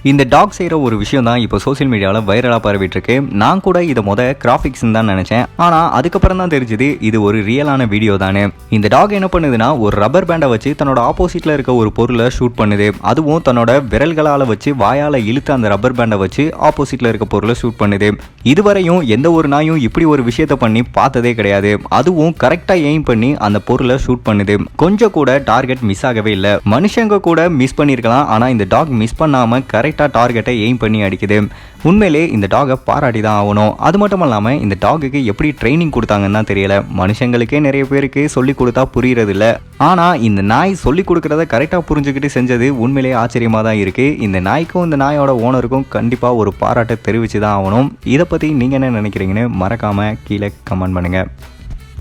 இந்த டாக் செய்கிற ஒரு விஷயம் தான் இப்போ சோசியல் மீடியாவில் வைரலாக பரவிட்டு இருக்கு. நான் கூட இதை கிராஃபிக்ஸ் தான் நினச்சேன். ஆனால் அதுக்கப்புறம் தான் தெரிஞ்சுது இது ஒரு ரியலான வீடியோ தானே. இந்த டாக் என்ன பண்ணுதுன்னா ஒரு ரப்பர் பேண்டை வச்சு தன்னோட ஆப்போசிட்டில் இருக்க ஒரு பொருளை ஷூட் பண்ணுது. அதுவும் தன்னோட விரல்களால் வச்சு வாயால் இழுத்து அந்த ரப்பர் பேண்டை வச்சு ஆப்போசிட்டில் இருக்க பொருளை ஷூட் பண்ணுது. இதுவரையும் எந்த ஒரு நாயும் இப்படி ஒரு விஷயத்த பண்ணி பார்த்ததே கிடையாது. அதுவும் கரெக்டாக எய்ம் பண்ணி அந்த பொருளை ஷூட் பண்ணுது. கொஞ்சம் கூட டார்கெட் மிஸ் ஆகவே இல்லை. மனுஷங்க கூட மிஸ் பண்ணியிருக்கலாம், ஆனால் இந்த டாக் மிஸ் பண்ணாமல் கரெக்டாக டார்கெட்டை எய்ம் பண்ணி அடிக்குது. உண்மையிலே இந்த டாகை பாராட்டி தான் ஆகணும். அது மட்டும் இல்லாமல் இந்த டாகுக்கு எப்படி ட்ரைனிங் கொடுத்தாங்கன்னு தான் தெரியல. மனுஷங்களுக்கே நிறைய பேருக்கு சொல்லி கொடுத்தா புரியுறது இல்லை. ஆனால் இந்த நாய் சொல்லி கொடுக்குறத கரெக்டாக புரிஞ்சுக்கிட்டு செஞ்சது உண்மையிலே ஆச்சரியமாக தான் இருக்குது. இந்த நாய்க்கும் இந்த நாயோட ஓனருக்கும் கண்டிப்பாக ஒரு பாராட்டை தெரிவித்து தான் ஆகணும். இதை பற்றி நீங்கள் என்ன நினைக்கிறீங்கன்னு மறக்காமல் கீழே கமெண்ட் பண்ணுங்கள்.